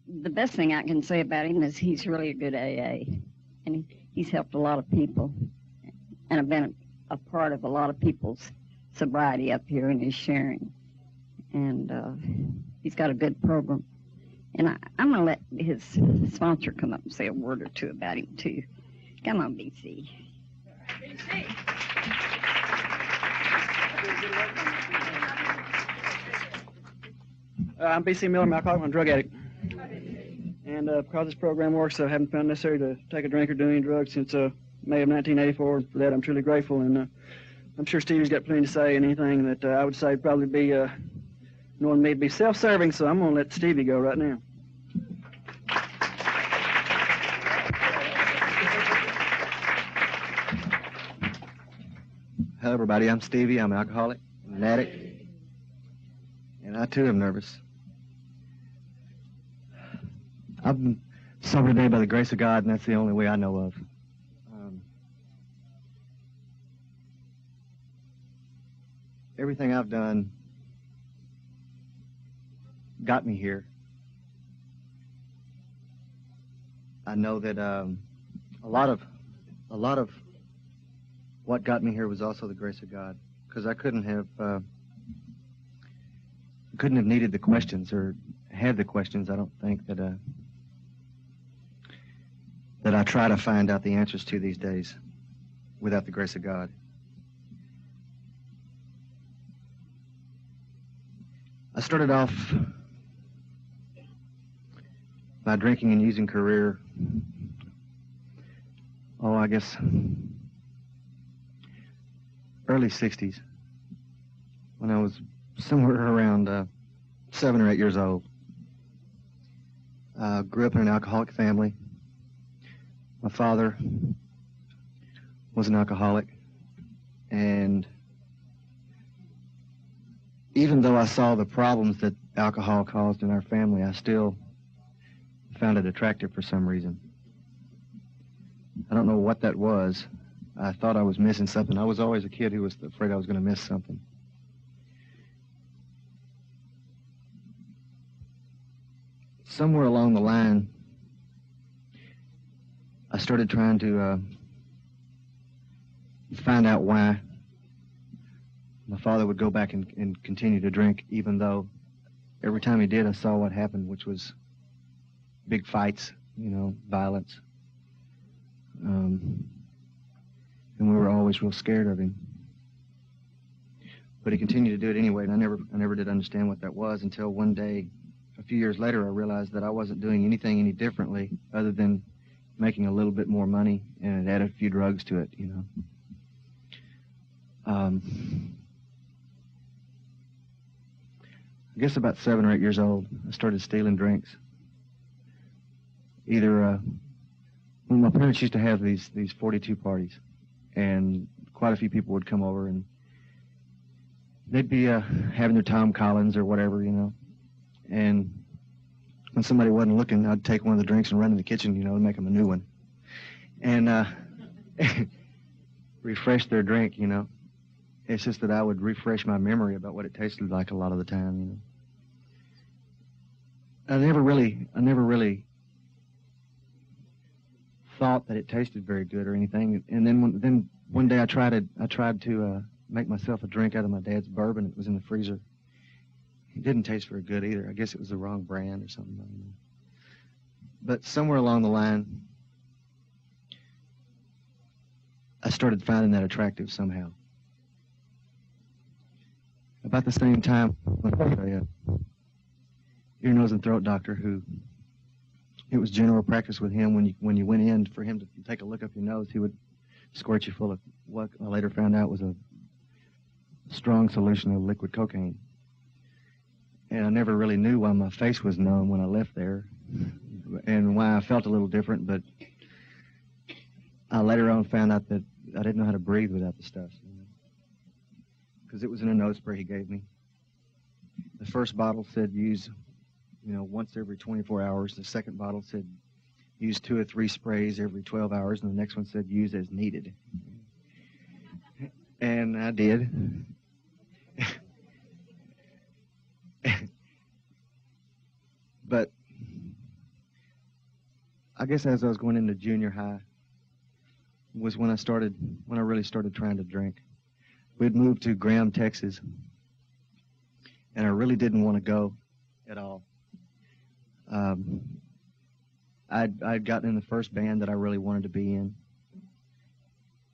The best thing I can say about him is he's really a good AA, and he's helped a lot of people, and I've been a part of a lot of people's sobriety up here in his sharing, and he's got a good program. And I'm going to let his sponsor come up and say a word or two about him, too. Come on, BC. BC. I'm B.C. Miller, I'm an alcoholic and drug addict. And because this program works, I haven't found it necessary to take a drink or do any drugs since May of 1984. For that, I'm truly grateful. And I'm sure Stevie's got plenty to say, and anything that I would say would probably be, knowing me, to be self-serving, so I'm going to let Stevie go right now. Hello, everybody. I'm Stevie. I'm an alcoholic, an addict, and I, too, am nervous. I've been sober today by the grace of God, and that's the only way I know of. Everything I've done got me here. I know that a lot of what got me here was also the grace of God, because I couldn't have needed the questions or had the questions. I don't think that I try to find out the answers to these days without the grace of God. I started off my drinking and using career, I guess early 60s, when I was somewhere around 7 or 8 years old. Grew up in an alcoholic family. My father was an alcoholic, and even though I saw the problems that alcohol caused in our family, I still found it attractive for some reason. I don't know what that was. I thought I was missing something. I was always a kid who was afraid I was going to miss something. Somewhere along the line, I started trying to find out why my father would go back and continue to drink, even though every time he did, I saw what happened, which was big fights, violence. And we were always real scared of him. But he continued to do it anyway, and I never did understand what that was until one day, a few years later, I realized that I wasn't doing anything any differently other than making a little bit more money and add a few drugs to it, I guess about 7 or 8 years old, I started stealing drinks. Well, my parents used to have these 42 parties, and quite a few people would come over, and they'd be having their Tom Collins or whatever, and when somebody wasn't looking, I'd take one of the drinks and run in the kitchen, and make them a new one, and refresh their drink, It's just that I would refresh my memory about what it tasted like a lot of the time, I never really thought that it tasted very good or anything. And then one day I tried to make myself a drink out of my dad's bourbon. It was in the freezer. It didn't taste very good either. I guess it was the wrong brand or something. I don't know. But somewhere along the line, I started finding that attractive somehow. About the same time, a ear, nose, and throat doctor who, it was general practice with him when you went in for him to take a look up your nose, he would squirt you full of what I later found out was a strong solution of liquid cocaine. And I never really knew why my face was numb when I left there and why I felt a little different, but I later on found out that I didn't know how to breathe without the stuff. Because it was in a nose spray he gave me. The first bottle said use, once every 24 hours. The second bottle said use 2 or 3 sprays every 12 hours, and the next one said use as needed. And I did. But I guess as I was going into junior high was when I really started trying to drink. We'd moved to Graham, Texas, and I really didn't want to go at all. I'd gotten in the first band that I really wanted to be in,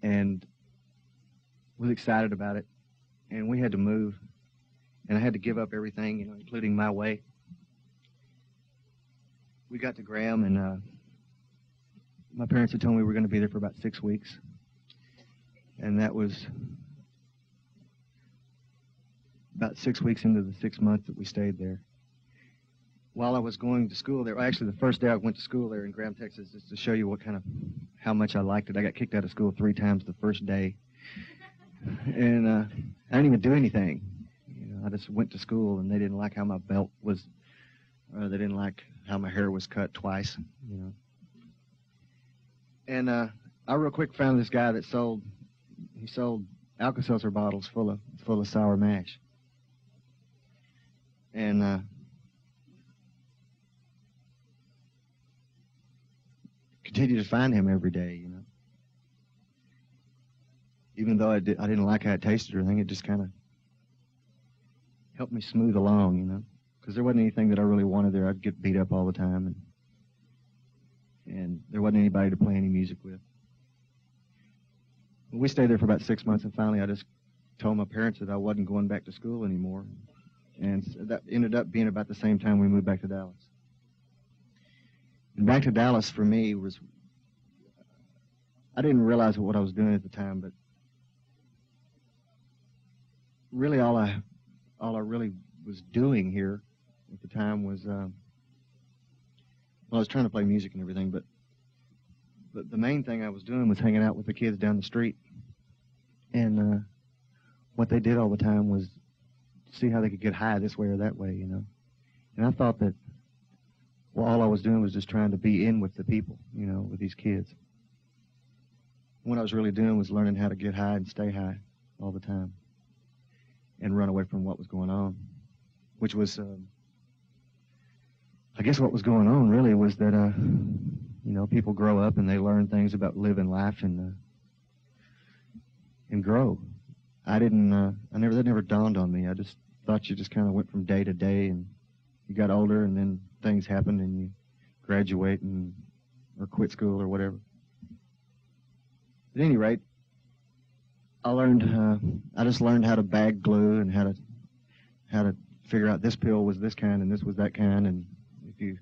and was excited about it. And we had to move, and I had to give up everything, including my way. We got to Graham, and my parents had told me we were going to be there for about 6 weeks, and that was about 6 weeks into the 6 months that we stayed there. While I was going to school there, actually the first day I went to school there in Graham, Texas, just to show you how much I liked it. I got kicked out of school 3 times the first day, and I didn't even do anything. I just went to school, and they didn't like how my belt was, or they didn't like how my hair was cut twice, And I real quick found this guy that sold Alka-Seltzer bottles full of sour mash. And continued to find him every day, Even though I didn't like how it tasted or anything, it just kind of helped me smooth along, Because there wasn't anything that I really wanted there. I'd get beat up all the time, and there wasn't anybody to play any music with. We stayed there for about 6 months, and finally I just told my parents that I wasn't going back to school anymore. And that ended up being about the same time we moved back to Dallas. And back to Dallas for me was, I didn't realize what I was doing at the time, but really all I really was doing here at the time was, well, I was trying to play music and everything, but the main thing I was doing was hanging out with the kids down the street. And what they did all the time was see how they could get high this way or that way, And I thought that, well, all I was doing was just trying to be in with the people, with these kids. What I was really doing was learning how to get high and stay high all the time and run away from what was going on, which was, I guess what was going on really was that, people grow up and they learn things about living life and grow. That never dawned on me. I just thought you just kind of went from day to day, and you got older, and then things happened, and you graduate or quit school or whatever. At any rate, I just learned how to bag glue and how to figure out this pill was this kind and this was that kind, and if you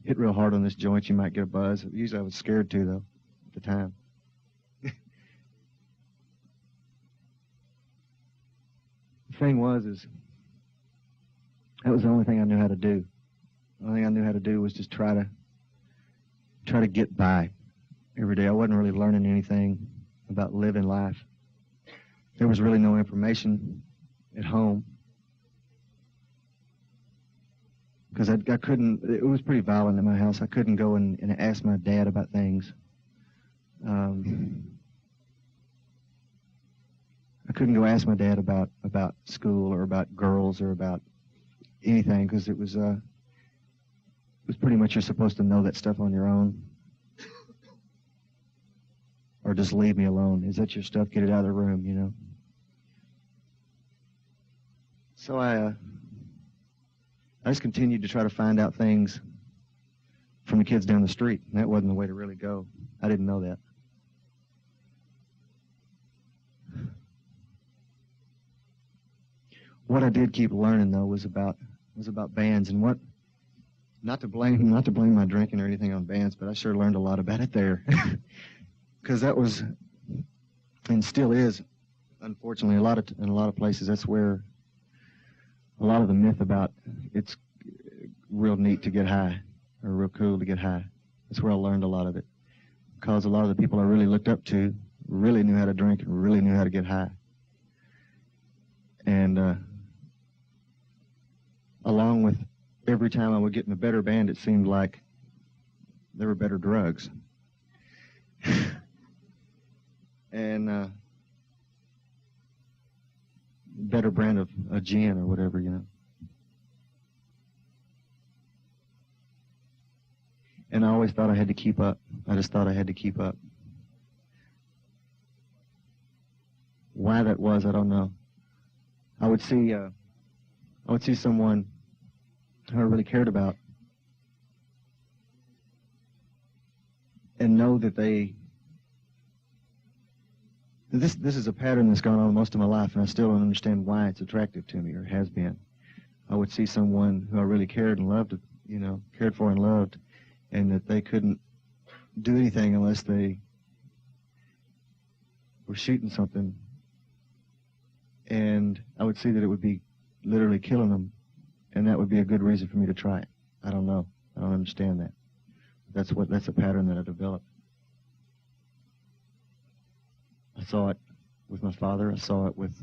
hit real hard on this joint, you might get a buzz. Usually I was scared to, though, at the time. The thing was, that was the only thing I knew how to do. The only thing I knew how to do was just try to get by every day. I wasn't really learning anything about living life. There was really no information at home. Because I couldn't, it was pretty violent in my house. I couldn't go and ask my dad about things. I couldn't go ask my dad about school or about girls or about anything, because it was pretty much you're supposed to know that stuff on your own. Or just leave me alone. Is that your stuff? Get it out of the room, So I just continued to try to find out things from the kids down the street, and that wasn't the way to really go. I didn't know that. What I did keep learning, though, was about bands, and not to blame my drinking or anything on bands, but I sure learned a lot about it there. Because that was, and still is, unfortunately, in a lot of places, that's where a lot of the myth about it's real neat to get high, or real cool to get high. That's where I learned a lot of it. Because a lot of the people I really looked up to really knew how to drink and really knew how to get high. And along with every time I would get in a better band, it seemed like there were better drugs. And better brand of a gin or whatever, And I always thought I had to keep up. I just thought I had to keep up. Why that was, I don't know. I would see someone who I really cared about and know that this is a pattern that's gone on most of my life, and I still don't understand why it's attractive to me, or has been. I would see someone who I really cared and loved, cared for and loved, and that they couldn't do anything unless they were shooting something. And I would see that it would be literally killing them, and that would be a good reason for me to try it. I don't know. I don't understand that. That's a pattern that I developed. I saw it with my father. I saw it with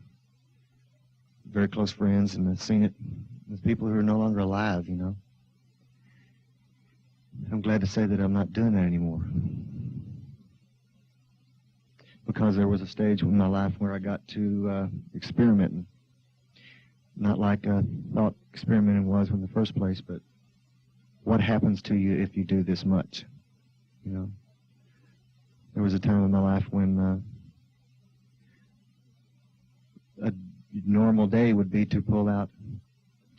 very close friends, and I've seen it with people who are no longer alive, I'm glad to say that I'm not doing that anymore. Because there was a stage in my life where I got to experimenting. Not like I thought experimenting was in the first place, but what happens to you if you do this much? There was a time in my life when a normal day would be to pull out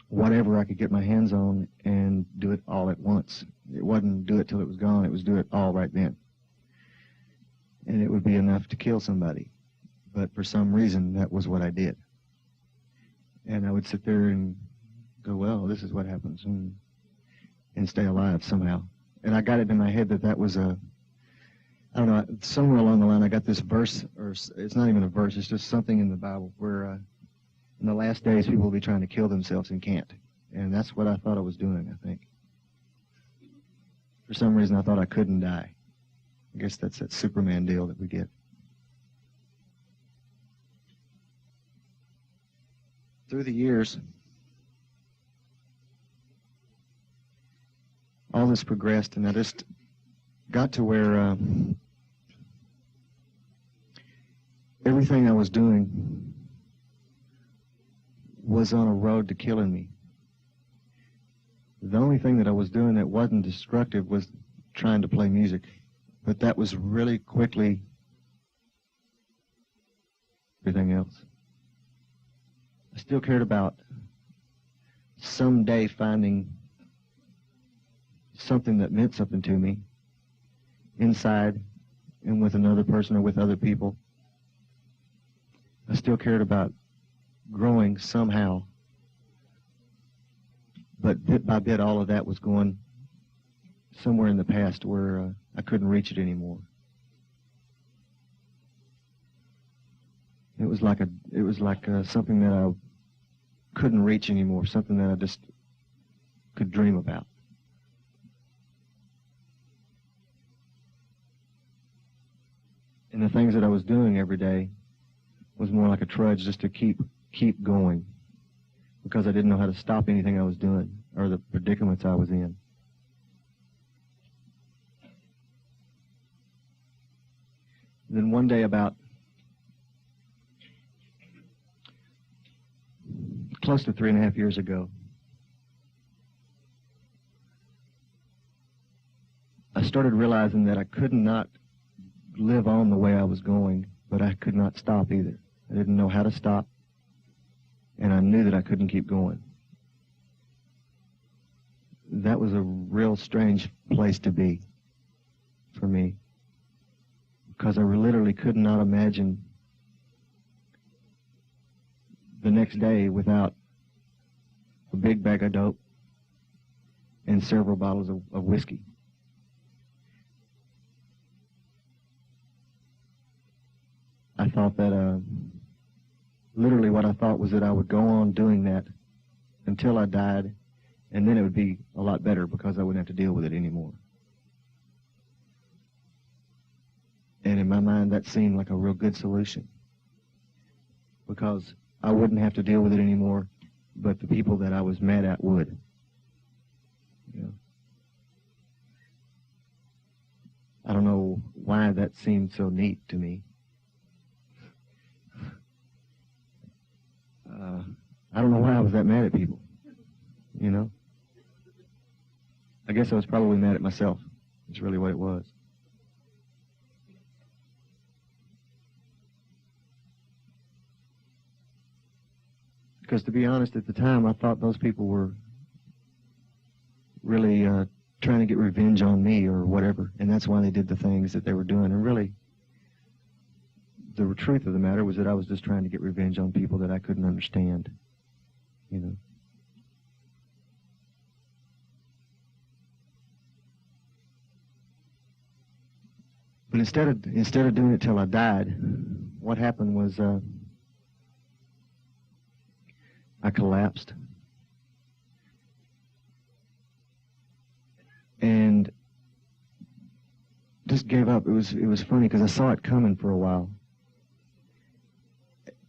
whatever I could get my hands on and do it all at once. It wasn't do it till it was gone, it was do it all right then. And it would be enough to kill somebody. But for some reason, that was what I did. And I would sit there and go, well, this is what happens, and stay alive somehow. And I got it in my head that was I don't know, somewhere along the line I got this verse, or it's not even a verse, it's just something in the Bible where in the last days people will be trying to kill themselves and can't. And that's what I thought I was doing, I think. For some reason I thought I couldn't die. I guess that's that Superman deal that we get. Through the years, all this progressed, and I just got to where everything I was doing was on a road to killing me. The only thing that I was doing that wasn't destructive was trying to play music. But that was really quickly everything else. I still cared about someday finding something that meant something to me inside and with another person or with other people. I still cared about growing somehow. But bit by bit, all of that was going somewhere in the past where I couldn't reach it anymore. It was like something that I couldn't reach anymore, something that I just could dream about. And the things that I was doing every day was more like a trudge just to keep going, because I didn't know how to stop anything I was doing or the predicaments I was in. Then one day, about close to 3.5 years ago, I started realizing that I could not live on the way I was going, but I could not stop either. I didn't know how to stop, and I knew that I couldn't keep going. That was a real strange place to be for me, because I literally could not imagine the next day without a big bag of dope and several bottles of whiskey. I thought that, literally what I thought was that I would go on doing that until I died, and then it would be a lot better because I wouldn't have to deal with it anymore. And in my mind, that seemed like a real good solution, because I wouldn't have to deal with it anymore, but the people that I was mad at would. You know? I don't know why that seemed so neat to me. I don't know why I was that mad at people, you know? I guess I was probably mad at myself. It's really what it was. Because to be honest, at the time, I thought those people were really trying to get revenge on me or whatever, and that's why they did the things that they were doing. And really, the truth of the matter was that I was just trying to get revenge on people that I couldn't understand, you know. But instead of doing it till I died, what happened was I collapsed, and just gave up. It was funny because I saw it coming for a while,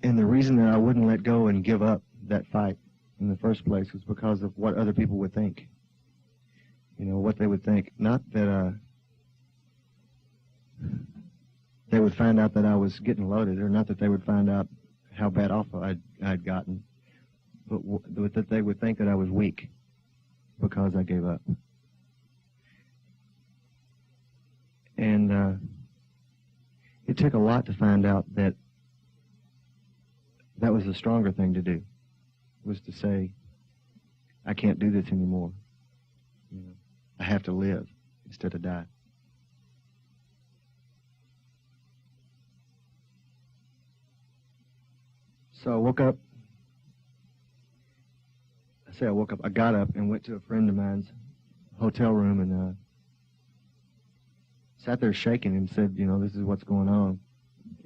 and the reason that I wouldn't let go and give up that fight in the first place was because of what other people would think. You know, what they would think. Not that they would find out that I was getting loaded, or not that they would find out how bad off I'd gotten, but that they would think that I was weak because I gave up. And it took a lot to find out that that was the stronger thing to do, was to say, I can't do this anymore. You know, I have to live instead of die. So I woke up. I got up and went to a friend of mine's hotel room and sat there shaking and said, you know, this is what's going on.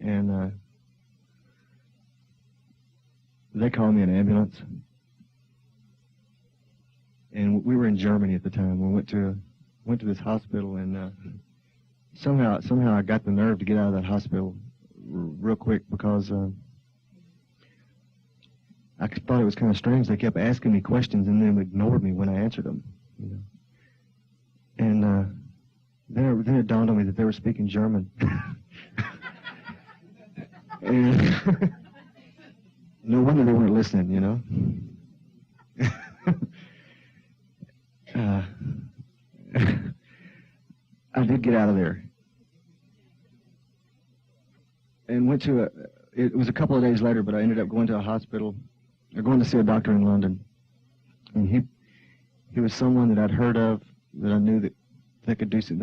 And they called me an ambulance. And we were in Germany at the time. We went to this hospital, and somehow I got the nerve to get out of that hospital real quick because I thought it was kind of strange. They kept asking me questions and then ignored me when I answered them, you know. And then it dawned on me that they were speaking German. And no wonder they weren't listening, you know. I did get out of there and went to it was a couple of days later, but I ended up going to a hospital, or going to see a doctor in London. And he was someone that I'd heard of, that I knew that could do some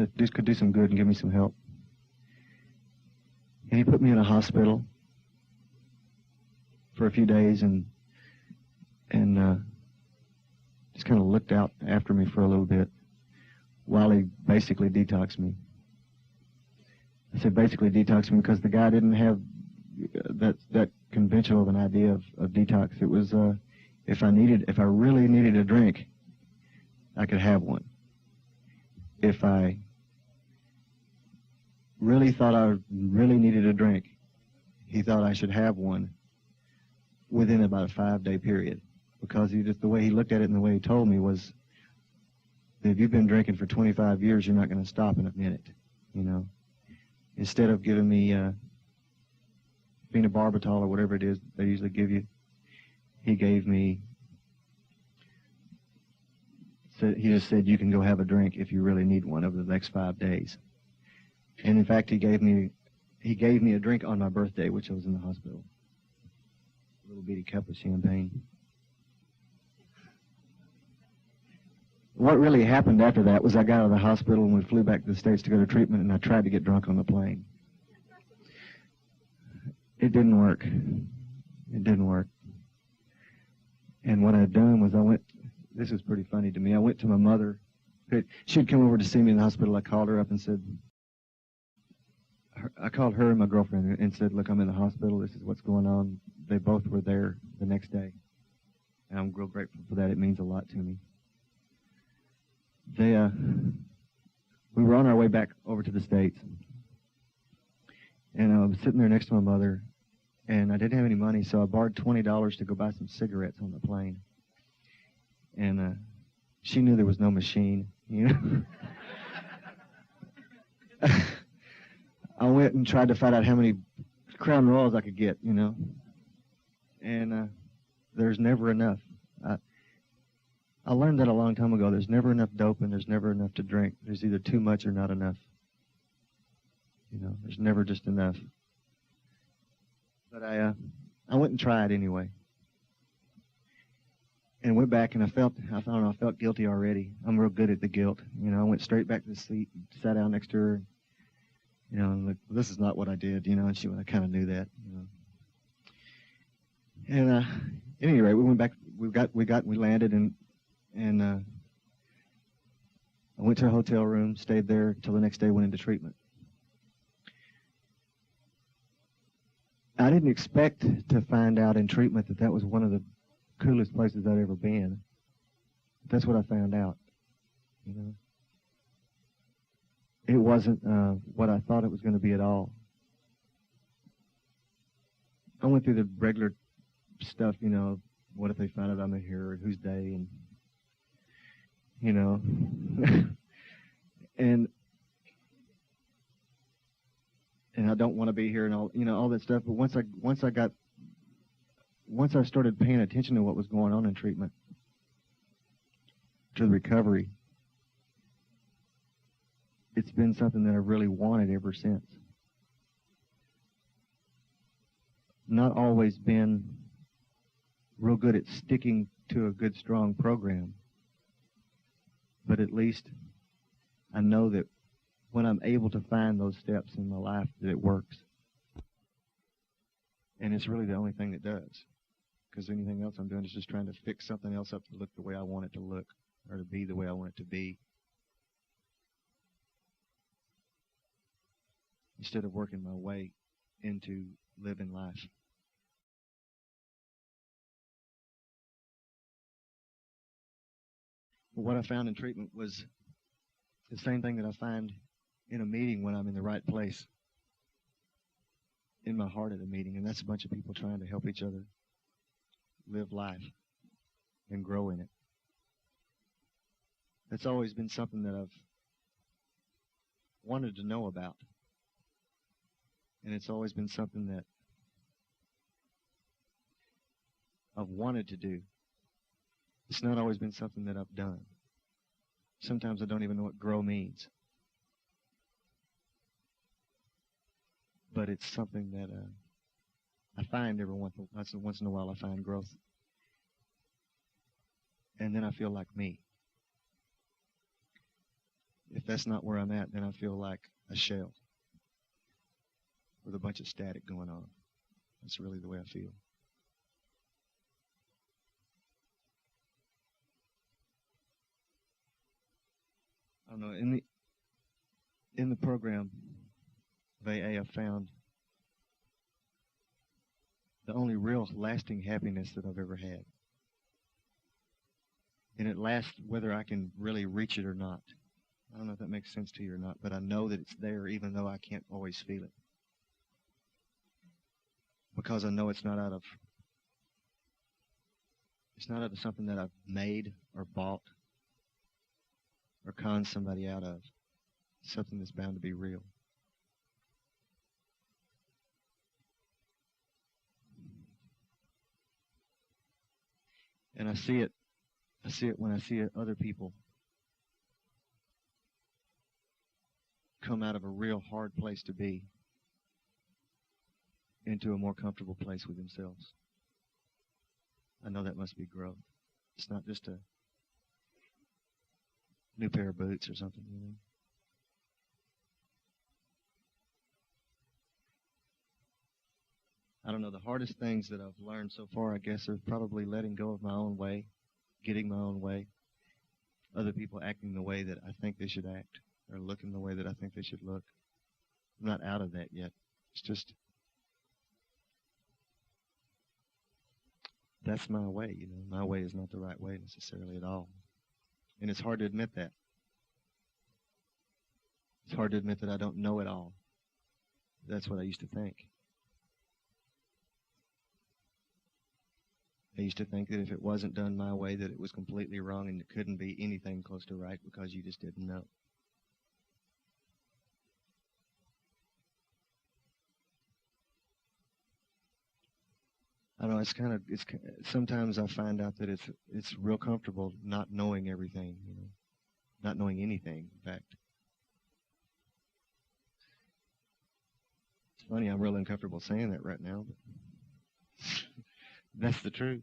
good and give me some help. And he put me in a hospital for a few days and just kind of looked out after me for a little bit while he basically detoxed me. I said basically detoxed me because the guy didn't have that conventional of an idea of detox. It was if I really needed a drink, I could have one. If I really thought I really needed a drink, he thought I should have one within about a 5-day period, because the way he looked at it and the way he told me was that if you've been drinking for 25 years, you're not going to stop in a minute, you know. Instead of giving me phenobarbital or whatever it is they usually give you, he just said you can go have a drink if you really need one over the next 5 days. And in fact, he gave me a drink on my birthday, which I was in the hospital. A little bitty cup of champagne. What really happened after that was I got out of the hospital and we flew back to the States to go to treatment, and I tried to get drunk on the plane. It didn't work. It didn't work. And what I'd done was this was pretty funny to me. I went to my mother. She'd come over to see me in the hospital. I called her up and said, I called her and my girlfriend and said, look, I'm in the hospital. This is what's going on. They both were there the next day. And I'm real grateful for that. It means a lot to me. We were on our way back over to the States. And I was sitting there next to my mother, and I didn't have any money, so I borrowed $20 to go buy some cigarettes on the plane. And she knew there was no machine, you know. I went and tried to find out how many Crown Royals I could get, you know. And there's never enough. I learned that a long time ago. There's never enough dope and there's never enough to drink. There's either too much or not enough. You know, there's never just enough. But I went and tried anyway. And went back and I felt guilty already. I'm real good at the guilt. You know, I went straight back to the seat, sat down next to her. You know, and like, this is not what I did, you know, and I kind of knew that, you know. And at any rate, we went back, we landed and I went to a hotel room, stayed there till the next day, went into treatment. I didn't expect to find out in treatment that was one of the coolest places I'd ever been. That's what I found out, you know. It wasn't what I thought it was going to be at all. I went through the regular stuff, you know, what if they find out I'm here, or whose day, and, you know, and I don't want to be here and all, you know, all that stuff. But once I started paying attention to what was going on in treatment, to the recovery, it's been something that I've really wanted ever since. Not always been real good at sticking to a good, strong program, but at least I know that when I'm able to find those steps in my life, that it works. And it's really the only thing that does, because anything else I'm doing is just trying to fix something else up to look the way I want it to look, or to be the way I want it to be, instead of working my way into living life. But what I found in treatment was the same thing that I find in a meeting when I'm in the right place, in my heart at a meeting, and that's a bunch of people trying to help each other live life and grow in it. That's always been something that I've wanted to know about. And it's always been something that I've wanted to do. It's not always been something that I've done. Sometimes I don't even know what grow means. But it's something that I find every once in a while. I find growth. And then I feel like me. If that's not where I'm at, then I feel like a shell with a bunch of static going on. That's really the way I feel. I don't know, in the program of AA, I found the only real lasting happiness that I've ever had. And it lasts whether I can really reach it or not. I don't know if that makes sense to you or not, but I know that it's there even though I can't always feel it. Because I know it's not out of something that I've made or bought or conned somebody out of. It's something that's bound to be real. And I see it when I see other people come out of a real hard place to be into a more comfortable place with themselves. I know that must be growth. It's not just a new pair of boots or something, you know. I don't know, the hardest things that I've learned so far, I guess, are probably letting go of my own way, getting my own way, other people acting the way that I think they should act, or looking the way that I think they should look. I'm not out of that yet. It's just, that's my way, you know. My way is not the right way necessarily at all. And it's hard to admit that. It's hard to admit that I don't know it all. That's what I used to think. I used to think that if it wasn't done my way, that it was completely wrong and it couldn't be anything close to right because you just didn't know. I know sometimes I find out that it's real comfortable not knowing everything, not knowing anything, in fact. It's funny, I'm real uncomfortable saying that right now, but that's the truth.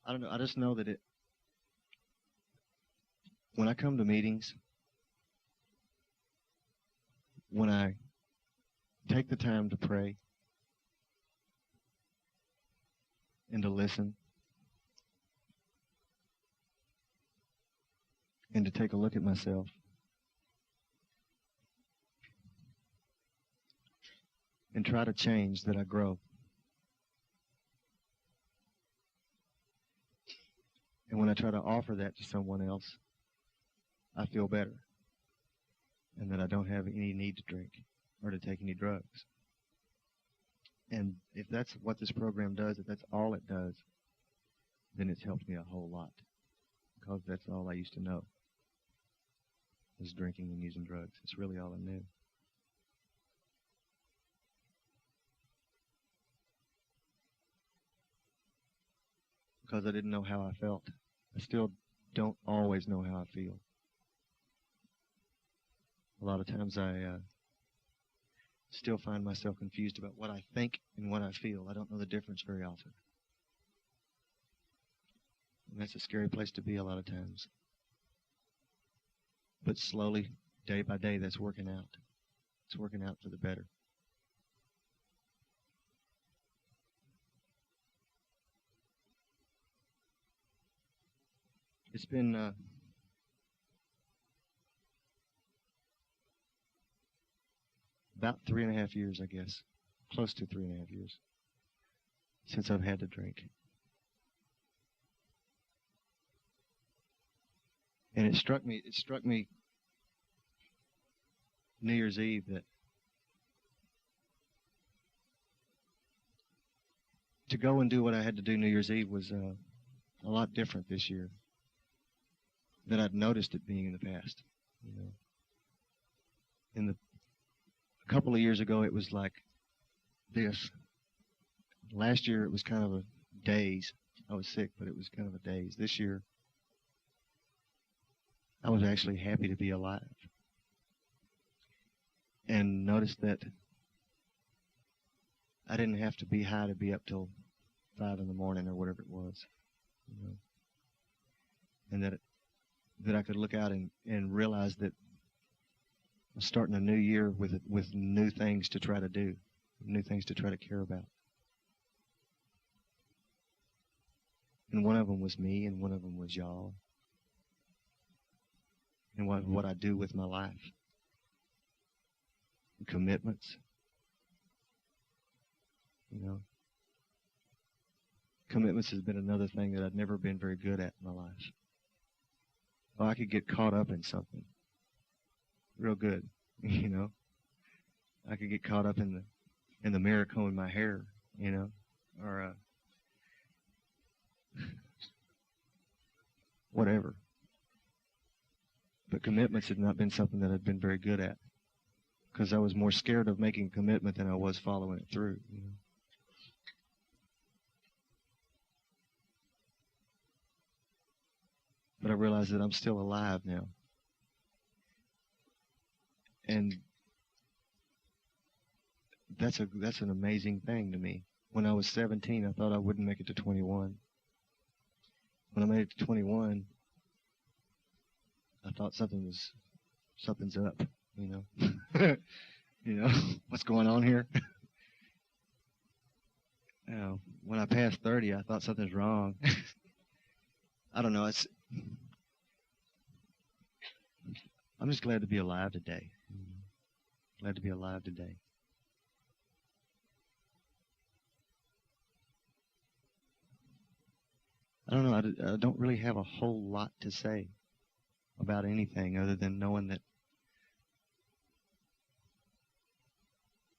I don't know, I just know that when I come to meetings, when I take the time to pray and to listen and to take a look at myself, and try to change, that I grow. And when I try to offer that to someone else, I feel better, and that I don't have any need to drink or to take any drugs. And if that's what this program does, if that's all it does, then it's helped me a whole lot, because that's all I used to know, was drinking and using drugs. It's really all I knew. Because I didn't know how I felt. I still don't always know how I feel. A lot of times I still find myself confused about what I think and what I feel. I don't know the difference very often. And that's a scary place to be a lot of times. But slowly, day by day, that's working out. It's working out for the better. It's been about 3.5 years, I guess, close to 3.5 years, since I've had to drink. And it struck me New Year's Eve that to go and do what I had to do New Year's Eve was a lot different this year than I'd noticed it being in the past. A couple of years ago, it was like this. Last year, it was kind of a daze. I was sick, but it was kind of a daze. This year, I was actually happy to be alive, and noticed that I didn't have to be high to be up till 5 in the morning or whatever it was, and that I could look out and realize that I'm starting a new year with new things to try to do, new things to try to care about. And one of them was me, and one of them was y'all, and what I do with my life, and commitments. Commitments has been another thing that I've never been very good at in my life. Well, I could get caught up in something real good, I could get caught up in the mirror combing my hair, or whatever. But commitments have not been something that I've been very good at, because I was more scared of making a commitment than I was following it through. But I realize that I'm still alive now. And that's an amazing thing to me. When I was 17, I thought I wouldn't make it to 21. When I made it to 21, I thought something's up, what's going on here? When I passed 30, I thought something's wrong. I don't know. I'm just glad to be alive today. Glad to be alive today. I don't know. I don't really have a whole lot to say about anything other than knowing that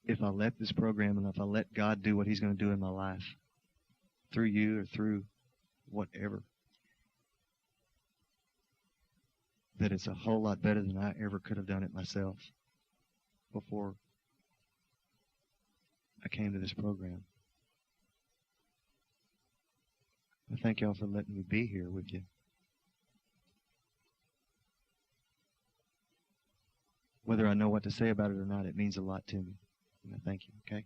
if I let this program and if I let God do what He's going to do in my life, through you or through whatever, that it's a whole lot better than I ever could have done it myself before I came to this program. I thank y'all for letting me be here with you. Whether I know what to say about it or not, it means a lot to me. And I thank you, okay?